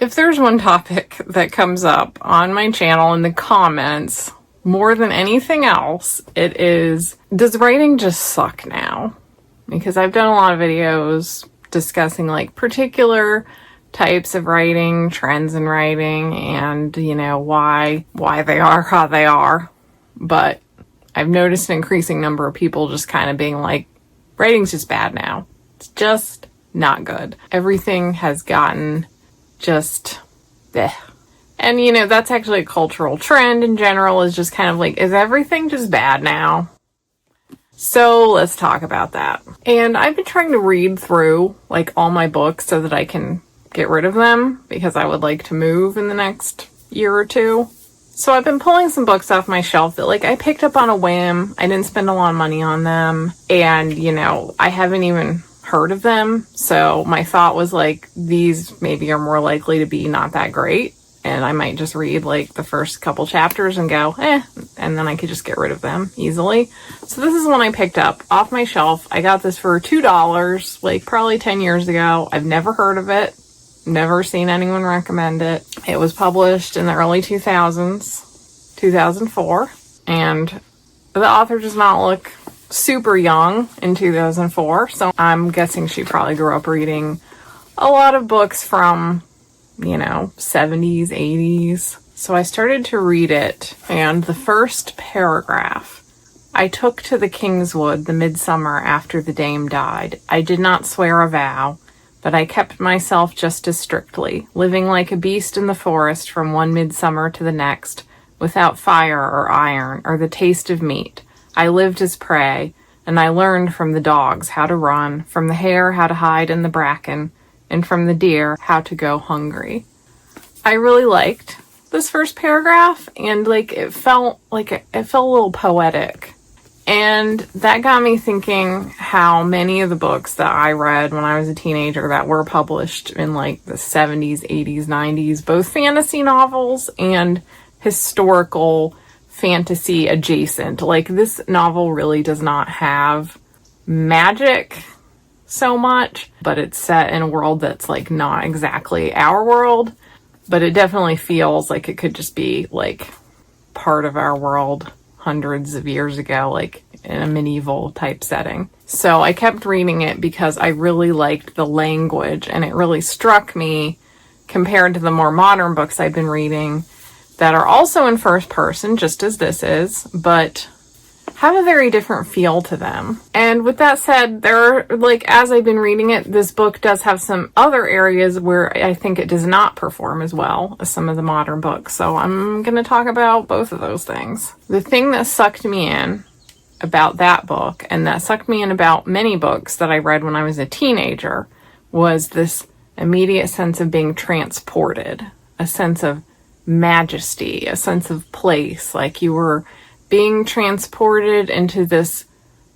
If there's one topic that comes up on my channel in the comments more than anything else, it is, does writing just suck now? Because I've done a lot of videos discussing like particular types of writing, trends in writing, and you know, why they are how they are. But I've noticed an increasing number of people just kind of being like, writing's just bad now. It's just not good. Everything has gotten just bleh. And you know, that's actually a cultural trend in general, is just kind of like, is everything just bad now? So let's talk about that. And I've been trying to read through like all my books so that I can get rid of them, because I would like to move in the next year or two. So I've been pulling some books off my shelf that like I picked up on a whim. I didn't spend a lot of money on them, and you know, I haven't even heard of them. So my thought was like, these maybe are more likely to be not that great, and I might just read like the first couple chapters and go, and then I could just get rid of them easily. So this is one I picked up off my shelf. I got this for $2, like probably 10 years ago. I've never heard of it. Never seen anyone recommend it. It was published in the early 2000s, 2004, and the author does not look super young in 2004, so I'm guessing she probably grew up reading a lot of books from, you know, 70s, 80s. So I started to read it, and the first paragraph, I took to the Kingswood the midsummer after the dame died. I did not swear a vow, but I kept myself just as strictly, living like a beast in the forest from one midsummer to the next, without fire or iron or the taste of meat. I lived as prey, and I learned from the dogs how to run, from the hare how to hide in the bracken, and from the deer how to go hungry. I really liked this first paragraph, and like it felt a little poetic. And that got me thinking how many of the books that I read when I was a teenager that were published in like the 70s, 80s, 90s, both fantasy novels and historical fantasy adjacent. Like this novel really does not have magic so much, but it's set in a world that's like not exactly our world, but it definitely feels like it could just be like part of our world hundreds of years ago, like in a medieval type setting. So I kept reading it because I really liked the language, and it really struck me compared to the more modern books I've been reading that are also in first person, just as this is, but have a very different feel to them. And with that said, there are, like, as I've been reading it, this book does have some other areas where I think it does not perform as well as some of the modern books. So I'm going to talk about both of those things. The thing that sucked me in about that book, and that sucked me in about many books that I read when I was a teenager, was this immediate sense of being transported, a sense of majesty, a sense of place, like you were being transported into this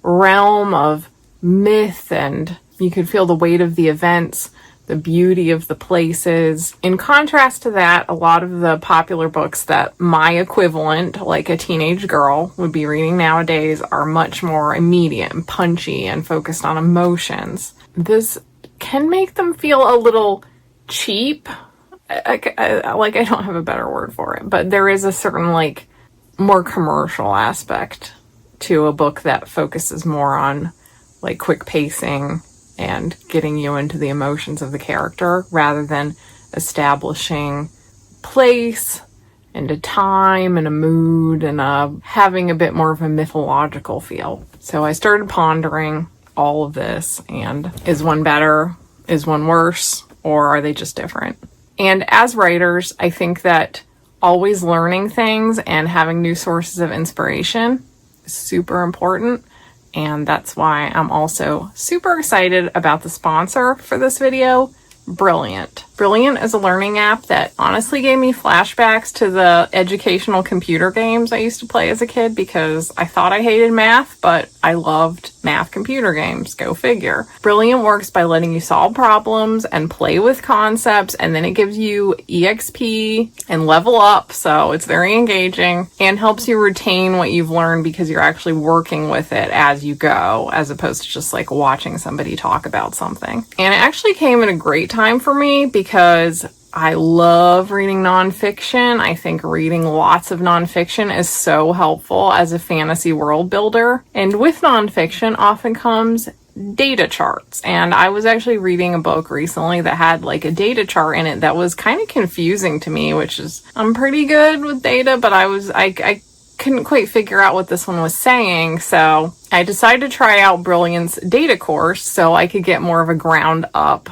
realm of myth, and you could feel the weight of the events, the beauty of the places. In contrast to that, a lot of the popular books that my equivalent, like a teenage girl, would be reading nowadays are much more immediate and punchy and focused on emotions. This can make them feel a little cheap. I don't have a better word for it, but there is a certain like more commercial aspect to a book that focuses more on like quick pacing and getting you into the emotions of the character rather than establishing place and a time and a mood and having a bit more of a mythological feel. So I started pondering all of this, and is one better? Is one worse? Or are they just different? And as writers, I think that always learning things and having new sources of inspiration is super important. And that's why I'm also super excited about the sponsor for this video, Brilliant. Brilliant is a learning app that honestly gave me flashbacks to the educational computer games I used to play as a kid, because I thought I hated math, but I loved math computer games. Go figure. Brilliant works by letting you solve problems and play with concepts, and then it gives you EXP and level up, so it's very engaging and helps you retain what you've learned because you're actually working with it as you go, as opposed to just like watching somebody talk about something. And it actually came at a great time for me because I love reading nonfiction. I think reading lots of nonfiction is so helpful as a fantasy world builder. And with nonfiction often comes data charts. And I was actually reading a book recently that had like a data chart in it that was kind of confusing to me, which is, I'm pretty good with data, but I couldn't quite figure out what this one was saying. So I decided to try out Brilliant's data course so I could get more of a ground up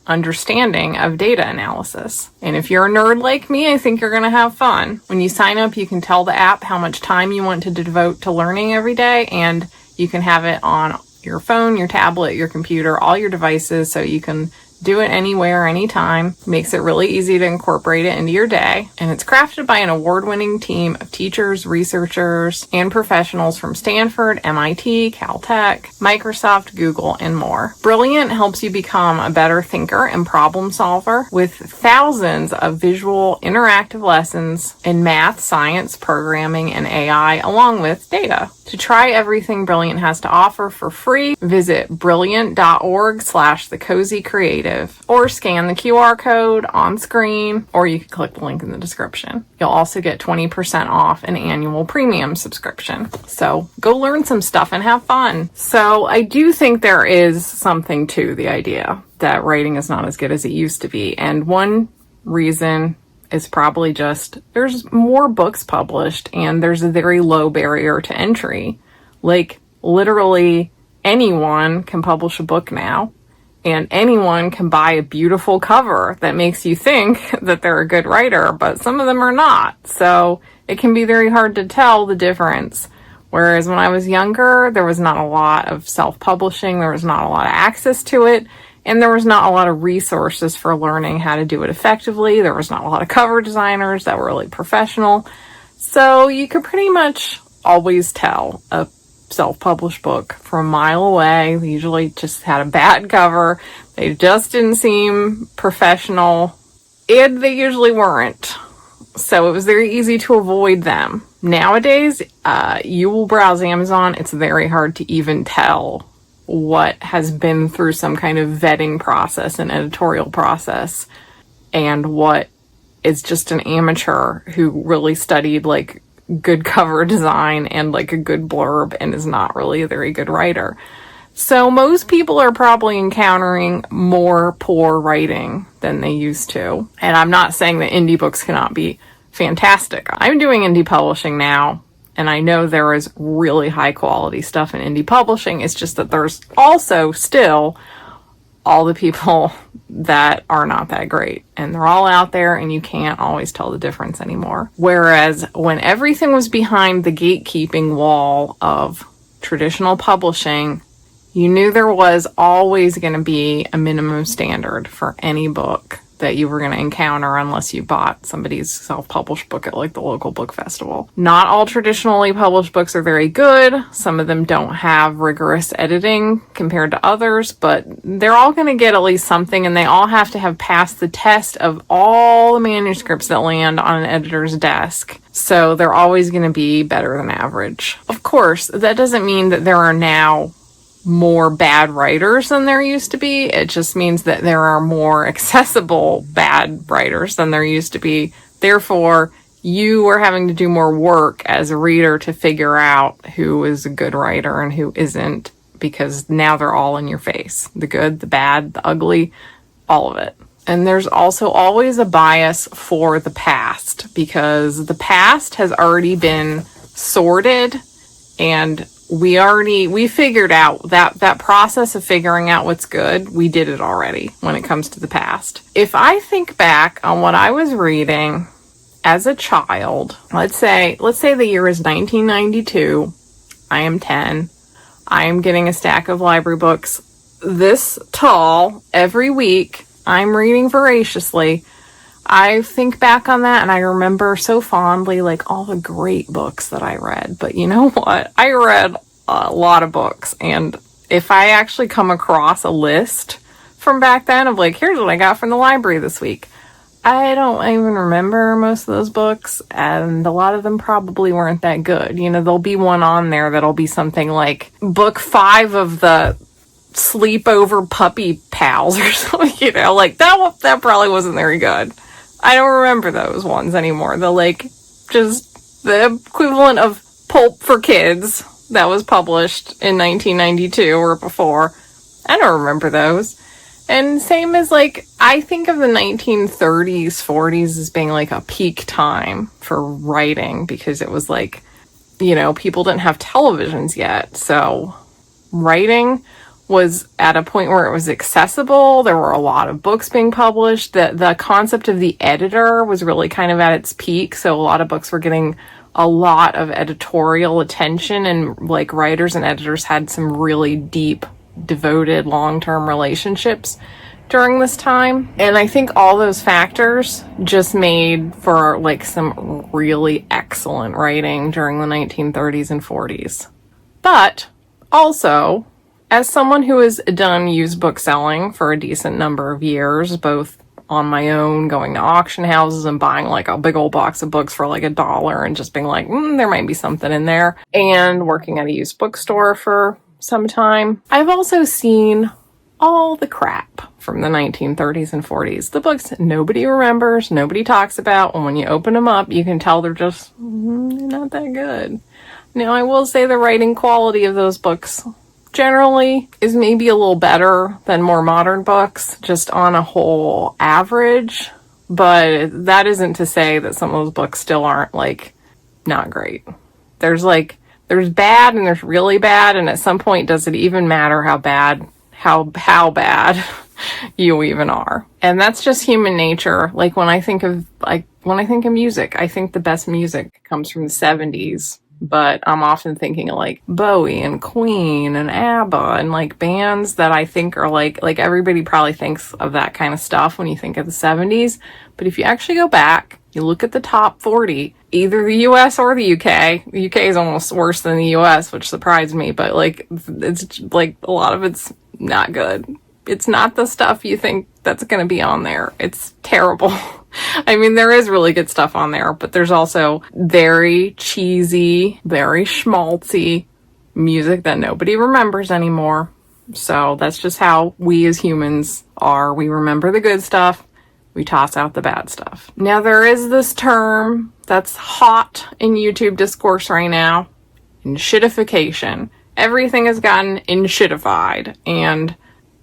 understanding of data analysis. And if you're a nerd like me, I think you're going to have fun. When you sign up, you can tell the app how much time you want to devote to learning every day, and you can have it on your phone, your tablet, your computer, all your devices, so you can do it anywhere, anytime. Makes it really easy to incorporate it into your day. And it's crafted by an award-winning team of teachers, researchers, and professionals from Stanford, MIT, Caltech, Microsoft, Google, and more. Brilliant helps you become a better thinker and problem solver with thousands of visual, interactive lessons in math, science, programming, and AI, along with data. To try everything Brilliant has to offer for free, visit brilliant.org/thecozycreative or scan the QR code on screen, or you can click the link in the description. You'll also get 20% off an annual premium subscription. So go learn some stuff and have fun. So I do think there is something to the idea that writing is not as good as it used to be. And one reason is probably just there's more books published and there's a very low barrier to entry. Like literally anyone can publish a book now, and anyone can buy a beautiful cover that makes you think that they're a good writer, but some of them are not. So it can be very hard to tell the difference. Whereas when I was younger, there was not a lot of self-publishing, there was not a lot of access to it, and there was not a lot of resources for learning how to do it effectively. There was not a lot of cover designers that were really professional. So you could pretty much always tell a self-published book from a mile away. They usually just had a bad cover. They just didn't seem professional, and they usually weren't. So it was very easy to avoid them. Nowadays, you will browse Amazon. It's very hard to even tell what has been through some kind of vetting process and editorial process and what is just an amateur who really studied like good cover design and like a good blurb and is not really a very good writer. So most people are probably encountering more poor writing than they used to. And I'm not saying that indie books cannot be fantastic. I'm doing indie publishing now, and I know there is really high quality stuff in indie publishing. It's just that there's also still all the people that are not that great, and they're all out there, and you can't always tell the difference anymore. Whereas when everything was behind the gatekeeping wall of traditional publishing, you knew there was always going to be a minimum standard for any book that you were going to encounter unless you bought somebody's self-published book at like the local book festival. Not all traditionally published books are very good. Some of them don't have rigorous editing compared to others, but they're all going to get at least something, and they all have to have passed the test of all the manuscripts that land on an editor's desk. So they're always going to be better than average. Of course, that doesn't mean that there are now more bad writers than there used to be. It just means that there are more accessible bad writers than there used to be. Therefore, you are having to do more work as a reader to figure out who is a good writer and who isn't, because now they're all in your face. The good, the bad, the ugly, all of it. And there's also always a bias for the past, because the past has already been sorted, and we figured out that process of figuring out what's good. We did it already when it comes to the past. If I think back on what I was reading as a child, let's say the year is 1992. I am 10. I am getting a stack of library books this tall every week. I'm reading voraciously. I think back on that and I remember so fondly like all the great books that I read. But you know what? I read a lot of books, and if I actually come across a list from back then of like, here's what I got from the library this week, I don't even remember most of those books, and a lot of them probably weren't that good. You know, there'll be one on there that'll be something like book 5 of the Sleepover Puppy Pals or something, you know, like that probably wasn't very good. I don't remember those ones anymore. The like, just the equivalent of pulp for kids that was published in 1992 or before. I don't remember those. And same as like, I think of the 1930s, 40s as being like a peak time for writing, because it was like, you know, people didn't have televisions yet. So writing was at a point where it was accessible. There were a lot of books being published. The concept of the editor was really kind of at its peak. So a lot of books were getting a lot of editorial attention, and like writers and editors had some really deep, devoted, long-term relationships during this time. And I think all those factors just made for like some really excellent writing during the 1930s and 40s. But also, as someone who has done used book selling for a decent number of years, both on my own, going to auction houses and buying like a big old box of books for like $1 and just being like, there might be something in there, and working at a used bookstore for some time, I've also seen all the crap from the 1930s and 40s. The books nobody remembers, nobody talks about, and when you open them up, you can tell they're just not that good. Now, I will say the writing quality of those books generally is maybe a little better than more modern books, just on a whole average, but that isn't to say that some of those books still aren't like not great. There's bad and there's really bad, and at some point, does it even matter how bad you even are? And that's just human nature. Like when I think of music, I think the best music comes from the 70s, but I'm often thinking of like Bowie and Queen and ABBA and like bands that I think are like everybody probably thinks of that kind of stuff when you think of the 70s. But if you actually go back, you look at the top 40, either the US or the UK. The UK is almost worse than the US, which surprised me, but like, it's like a lot of it's not good. It's not the stuff you think that's going to be on there. It's terrible. I mean, there is really good stuff on there, but there's also very cheesy, very schmaltzy music that nobody remembers anymore. So that's just how we as humans are. We remember the good stuff. We toss out the bad stuff. Now, there is this term that's hot in YouTube discourse right now, Inshitification. Everything has gotten inshitified, and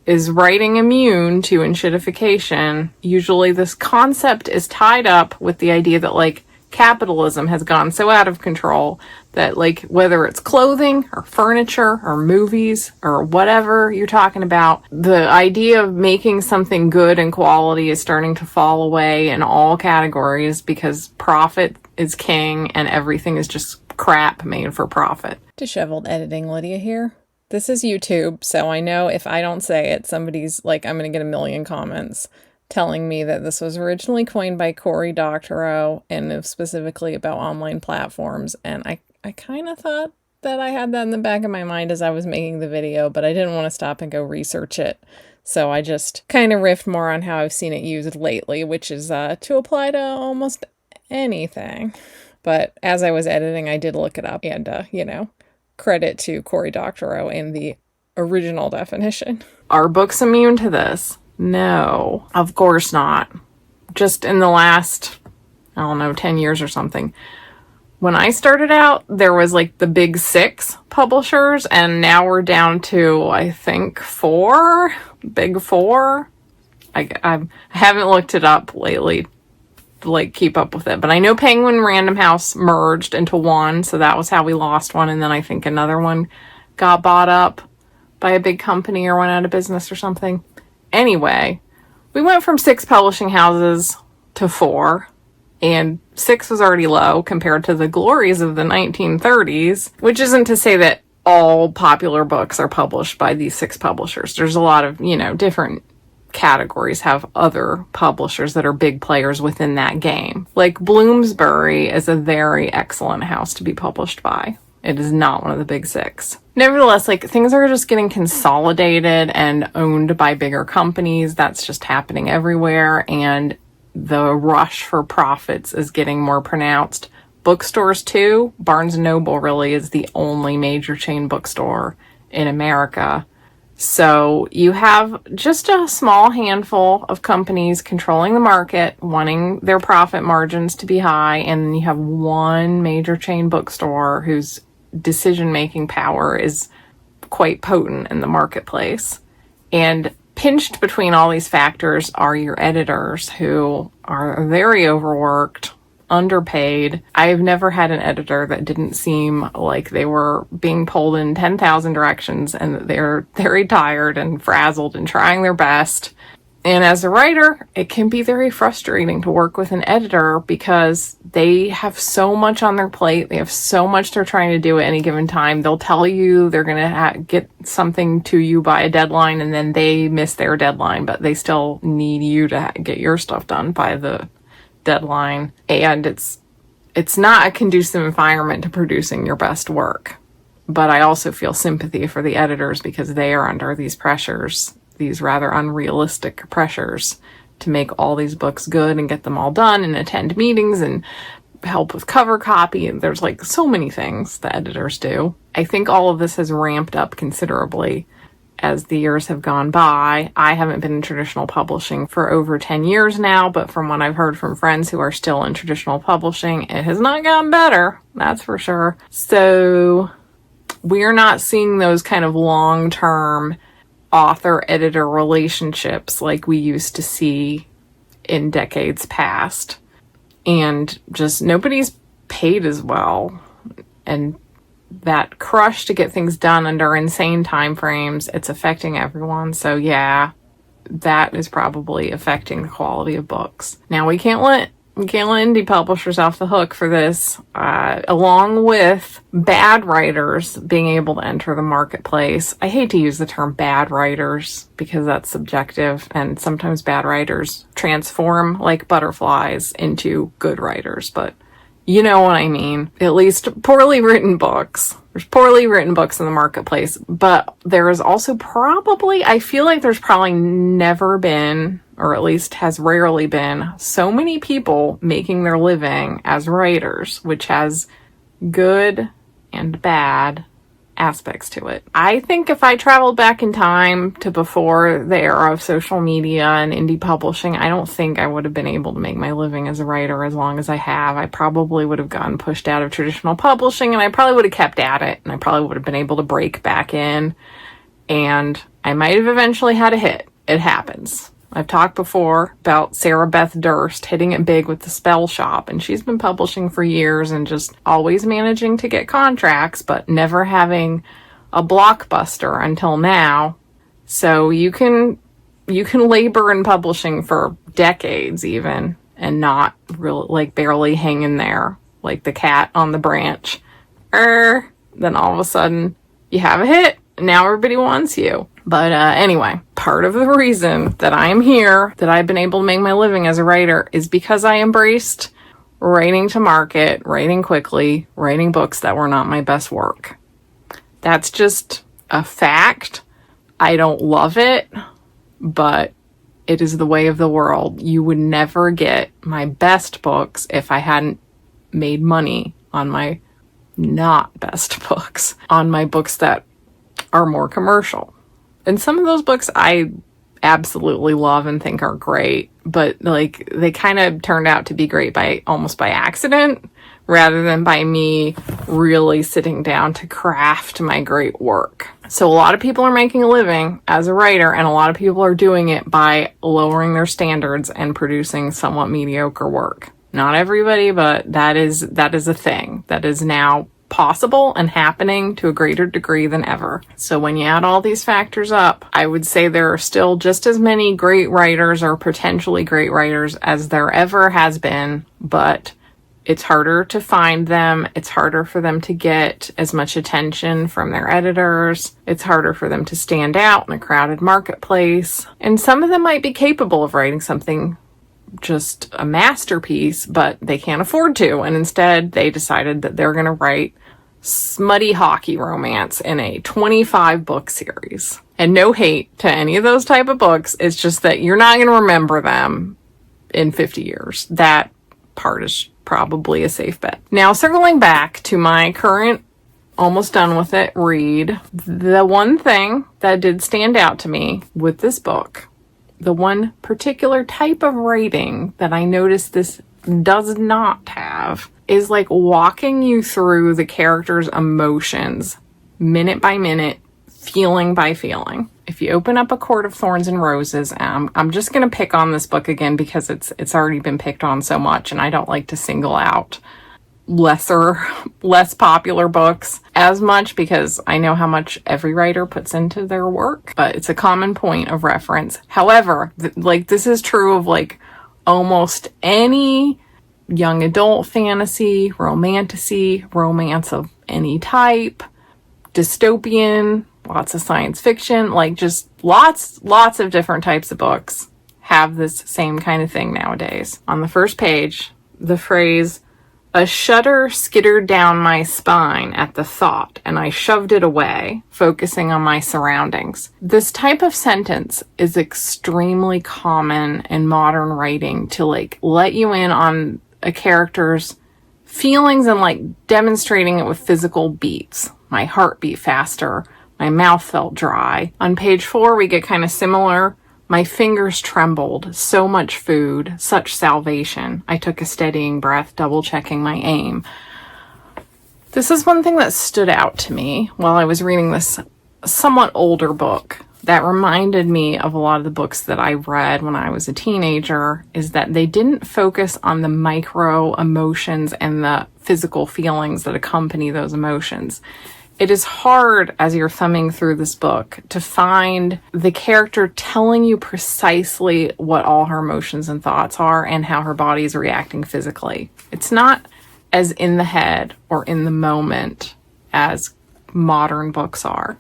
is writing immune to Inshitification? Usually this concept is tied up with the idea that like capitalism has gone so out of control that like whether it's clothing or furniture or movies or whatever you're talking about, the idea of making something good and quality is starting to fall away in all categories because profit is king and everything is just crap made for profit. Disheveled editing Lydia here. This is YouTube, so I know if I don't say it, somebody's like, I'm going to get a million comments telling me that this was originally coined by Cory Doctorow and specifically about online platforms. And I kind of thought that I had that in the back of my mind as I was making the video, but I didn't want to stop and go research it. So I just kind of riffed more on how I've seen it used lately, which is to apply to almost anything. But as I was editing, I did look it up and, credit to Cory Doctorow and the original definition. Are books immune to this? No, of course not. Just in the last, 10 years or something. When I started out, there was like the big 6 publishers, and now we're down to, I think, 4, big 4. I haven't looked it up lately to like keep up with it, but I know Penguin and Random House merged into one, so that was how we lost one, and then I think another one got bought up by a big company or went out of business or something. Anyway, we went from 6 publishing houses to 4, and 6 was already low compared to the glories of the 1930s, which isn't to say that all popular books are published by these 6 publishers. There's a lot of, different categories have other publishers that are big players within that game. Like Bloomsbury is a very excellent house to be published by. It is not one of the big 6. Nevertheless, like things are just getting consolidated and owned by bigger companies. That's just happening everywhere. And the rush for profits is getting more pronounced. Bookstores too. Barnes & Noble really is the only major chain bookstore in America. So you have just a small handful of companies controlling the market, wanting their profit margins to be high, and then you have one major chain bookstore whose decision-making power is quite potent in the marketplace. And pinched between all these factors are your editors, who are very overworked, underpaid. I've never had an editor that didn't seem like they were being pulled in 10,000 directions and that they're very tired and frazzled and trying their best. And as a writer, it can be very frustrating to work with an editor because they have so much on their plate. They have so much they're trying to do at any given time. They'll tell you they're going to get something to you by a deadline, and then they miss their deadline, but they still need you to get your stuff done by the deadline. And it's not a conducive environment to producing your best work. But I also feel sympathy for the editors because they are under these pressures, these rather unrealistic pressures to make all these books good and get them all done and attend meetings and help with cover copy. And there's like so many things the editors do. I think all of this has ramped up considerably as the years have gone by. I haven't been in traditional publishing for over 10 years now, but from what I've heard from friends who are still in traditional publishing, it has not gotten better, that's for sure. So we're not seeing those kind of long-term author-editor relationships like we used to see in decades past. And just nobody's paid as well. And that crush to get things done under insane time frames, it's affecting everyone. So yeah, that is probably affecting the quality of books. Now we can't let indie publishers off the hook for this, along with bad writers being able to enter the marketplace. I hate to use the term bad writers because that's subjective, and sometimes bad writers transform like butterflies into good writers, but you know what I mean. At least poorly written books. There's poorly written books in the marketplace, but there is also I feel like there's probably never been, or at least has rarely been, so many people making their living as writers, which has good and bad aspects to it. I think if I traveled back in time to before the era of social media and indie publishing, I don't think I would have been able to make my living as a writer as long as I have. I probably would have gotten pushed out of traditional publishing, and I probably would have kept at it, and I probably would have been able to break back in, and I might have eventually had a hit. It happens. I've talked before about Sarah Beth Durst hitting it big with The Spell Shop, and she's been publishing for years and just always managing to get contracts, but never having a blockbuster until now. So you can labor in publishing for decades even and not really, like, barely hang in there like the cat on the branch. Then all of a sudden you have a hit. Now everybody wants you. But anyway, part of the reason that I'm here, that I've been able to make my living as a writer, is because I embraced writing to market, writing quickly, writing books that were not my best work. That's just a fact. I don't love it, but it is the way of the world. You would never get my best books if I hadn't made money on my not best books, on my books that are more commercial. And some of those books I absolutely love and think are great, but like they kind of turned out to be great almost by accident rather than by me really sitting down to craft my great work. So a lot of people are making a living as a writer, and a lot of people are doing it by lowering their standards and producing somewhat mediocre work. Not everybody, but that is a thing that is now possible and happening to a greater degree than ever. So when you add all these factors up, I would say there are still just as many great writers or potentially great writers as there ever has been, but it's harder to find them. It's harder for them to get as much attention from their editors. It's harder for them to stand out in a crowded marketplace. And some of them might be capable of writing something just a masterpiece, but they can't afford to. And instead, they decided that they're going to write smutty hockey romance in a 25 book series. And no hate to any of those type of books. It's just that you're not going to remember them in 50 years. That part is probably a safe bet. Now, circling back to my current almost done with it, read. The one thing that did stand out to me with this book, the one particular type of writing that I noticed this does not have, is like walking you through the character's emotions minute by minute, feeling by feeling. If you open up A Court of Thorns and Roses, I'm just going to pick on this book again because it's already been picked on so much, and I don't like to single out less popular books as much because I know how much every writer puts into their work, but it's a common point of reference. However, this is true of like almost any young adult fantasy, romantasy, romance of any type, dystopian, lots of science fiction, like just lots of different types of books have this same kind of thing nowadays. On the first page, the phrase, "A shudder skittered down my spine at the thought, and I shoved it away, focusing on my surroundings." This type of sentence is extremely common in modern writing to like let you in on a character's feelings and like demonstrating it with physical beats. My heart beat faster. My mouth felt dry. On page 4, we get kind of similar. My fingers trembled. So much food. Such salvation. I took a steadying breath, double checking my aim. This is one thing that stood out to me while I was reading this somewhat older book that reminded me of a lot of the books that I read when I was a teenager, is that they didn't focus on the micro emotions and the physical feelings that accompany those emotions. It is hard as you're thumbing through this book to find the character telling you precisely what all her emotions and thoughts are and how her body is reacting physically. It's not as in the head or in the moment as modern books are.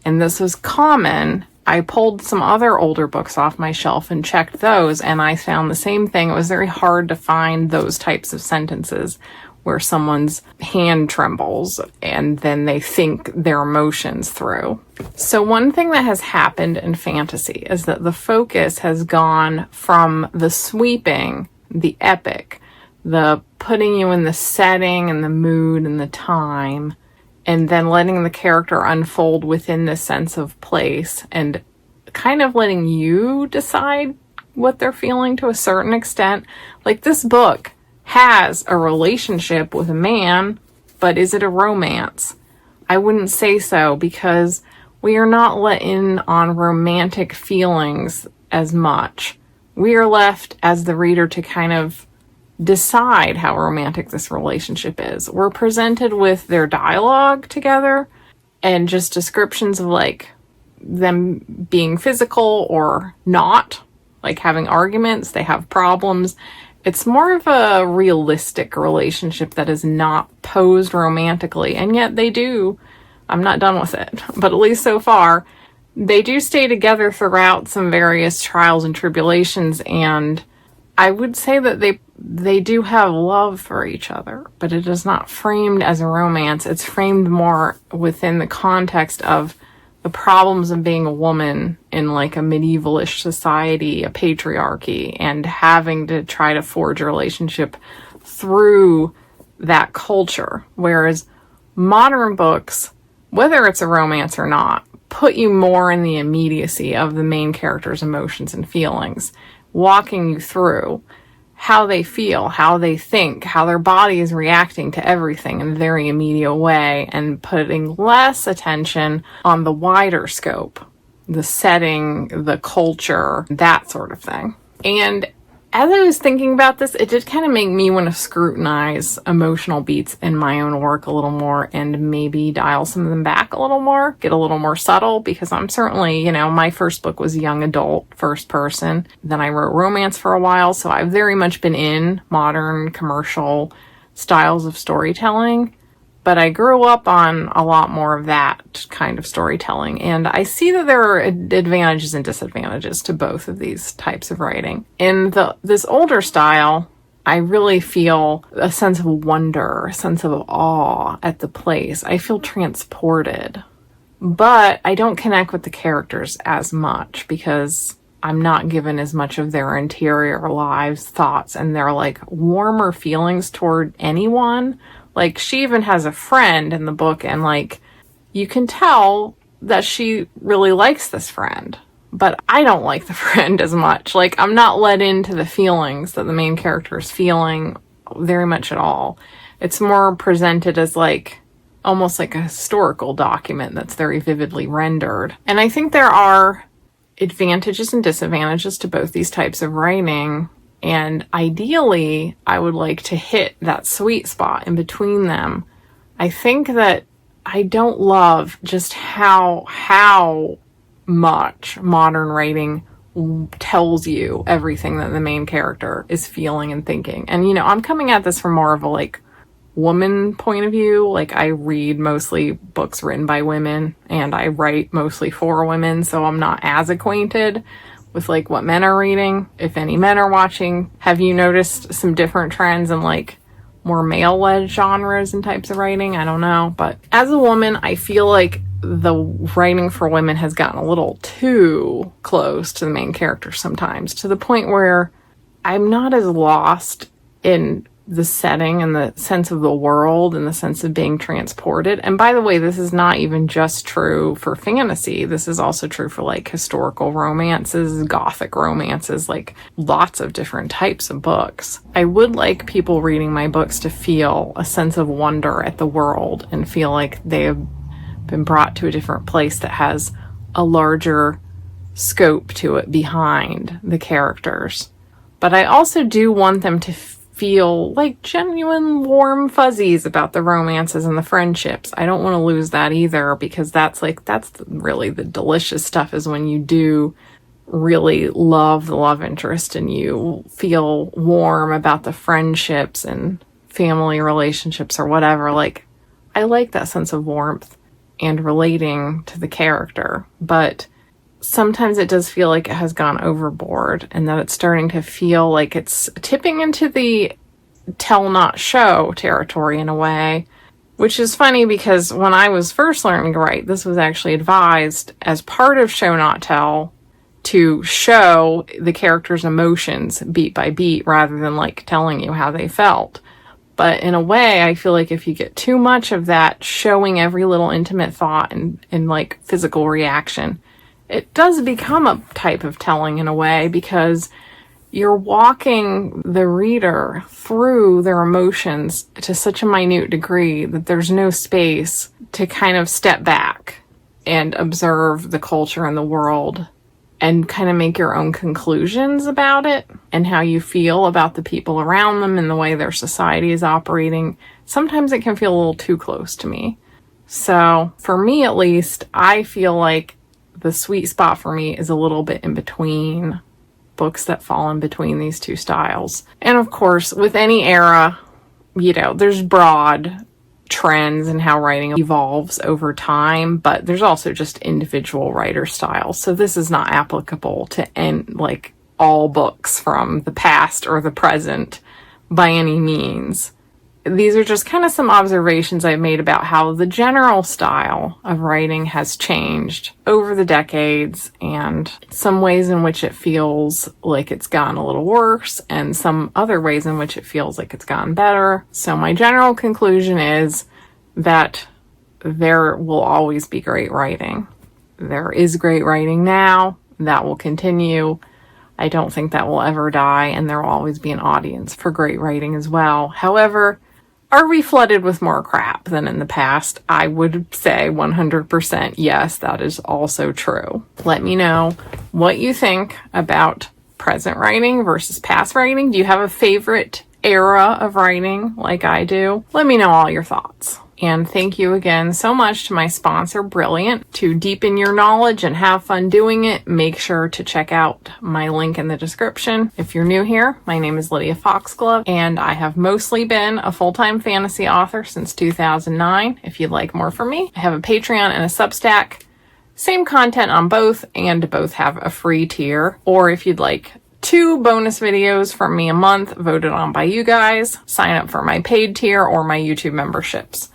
And this was common. I pulled some other older books off my shelf and checked those, and I found the same thing. It was very hard to find those types of sentences where someone's hand trembles and then they think their emotions through. So one thing that has happened in fantasy is that the focus has gone from the sweeping, the epic, the putting you in the setting and the mood and the time, and then letting the character unfold within this sense of place and kind of letting you decide what they're feeling to a certain extent. Like this book has a relationship with a man, but is it a romance? I wouldn't say so, because we are not let in on romantic feelings as much. We are left as the reader to kind of decide how romantic this relationship is. We're presented with their dialogue together and just descriptions of like them being physical or not, like having arguments, they have problems. It's more of a realistic relationship that is not posed romantically, and yet they do. I'm not done with it, but at least so far, they do stay together throughout some various trials and tribulations, and I would say that they do have love for each other, but it is not framed as a romance. It's framed more within the context of the problems of being a woman in like a medievalish society, a patriarchy, and having to try to forge a relationship through that culture. Whereas modern books, whether it's a romance or not, put you more in the immediacy of the main character's emotions and feelings, walking you through how they feel, how they think, how their body is reacting to everything in a very immediate way, and putting less attention on the wider scope, the setting, the culture, that sort of thing. And as I was thinking about this, it did kind of make me want to scrutinize emotional beats in my own work a little more and maybe dial some of them back a little more, get a little more subtle, because I'm certainly, my first book was young adult, first person. Then I wrote romance for a while, so I've very much been in modern commercial styles of storytelling. But I grew up on a lot more of that kind of storytelling, and I see that there are advantages and disadvantages to both of these types of writing. In this older style, I really feel a sense of wonder, a sense of awe at the place. I feel transported, but I don't connect with the characters as much because I'm not given as much of their interior lives, thoughts, and their like warmer feelings toward anyone Like, she even has a friend in the book, and like, you can tell that she really likes this friend. But I don't like the friend as much. Like, I'm not let into the feelings that the main character is feeling very much at all. It's more presented as like, almost like a historical document that's very vividly rendered. And I think there are advantages and disadvantages to both these types of writing. And ideally, I would like to hit that sweet spot in between them. I think that I don't love just how much modern writing tells you everything that the main character is feeling and thinking. And, you know, I'm coming at this from more of a like woman point of view. Like, I read mostly books written by women, and I write mostly for women, so I'm not as acquainted with like what men are reading. If any men are watching, have you noticed some different trends in like more male-led genres and types of writing? I don't know. But as a woman, I feel like the writing for women has gotten a little too close to the main character sometimes, to the point where I'm not as lost in the setting and the sense of the world and the sense of being transported. And by the way, this is not even just true for fantasy. This is also true for like historical romances, gothic romances, like lots of different types of books. I would like people reading my books to feel a sense of wonder at the world and feel like they have been brought to a different place that has a larger scope to it behind the characters. But I also do want them to feel like genuine warm fuzzies about the romances and the friendships. I don't want to lose that either, because that's really the delicious stuff, is when you do really love the love interest and you feel warm about the friendships and family relationships or whatever. Like, I like that sense of warmth and relating to the character, but sometimes it does feel like it has gone overboard, and that it's starting to feel like it's tipping into the tell not show territory in a way, which is funny because when I was first learning to write, this was actually advised as part of show not tell, to show the character's emotions beat by beat rather than like telling you how they felt. But in a way, I feel like if you get too much of that showing every little intimate thought and like physical reaction, it does become a type of telling in a way, because you're walking the reader through their emotions to such a minute degree that there's no space to kind of step back and observe the culture and the world and kind of make your own conclusions about it and how you feel about the people around them and the way their society is operating. Sometimes it can feel a little too close to me. So for me, at least, I feel like the sweet spot for me is a little bit in between books that fall in between these two styles. And of course, with any era, you know, there's broad trends in how writing evolves over time, but there's also just individual writer styles. So this is not applicable to like all books from the past or the present by any means. These are just kind of some observations I've made about how the general style of writing has changed over the decades, and some ways in which it feels like it's gotten a little worse and some other ways in which it feels like it's gotten better. So my general conclusion is that there will always be great writing. There is great writing now. That will continue. I don't think that will ever die, and there will always be an audience for great writing as well. However, are we flooded with more crap than in the past? I would say 100% yes, that is also true. Let me know what you think about present writing versus past writing. Do you have a favorite era of writing like I do? Let me know all your thoughts. And thank you again so much to my sponsor, Brilliant. To deepen your knowledge and have fun doing it, make sure to check out my link in the description. If you're new here, my name is Lydia Foxglove, and I have mostly been a full-time fantasy author since 2009. If you'd like more from me, I have a Patreon and a Substack. Same content on both, and both have a free tier. Or if you'd like 2 bonus videos from me a month voted on by you guys, sign up for my paid tier or my YouTube memberships.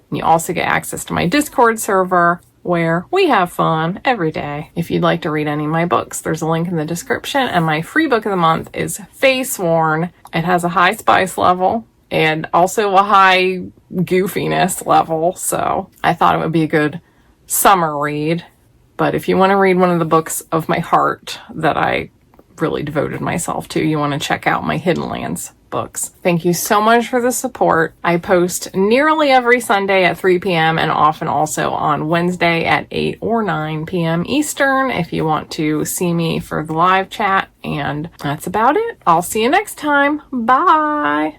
And you also get access to my Discord server where we have fun every day. If you'd like to read any of my books, there's a link in the description, and my free book of the month is Fae Sworn. It has a high spice level and also a high goofiness level. So I thought it would be a good summer read. But if you want to read one of the books of my heart that I really devoted myself to, you want to check out my Hidden Lands books. Thank you so much for the support. I post nearly every Sunday at 3 p.m. and often also on Wednesday at 8 or 9 p.m. Eastern if you want to see me for the live chat. And that's about it. I'll see you next time. Bye.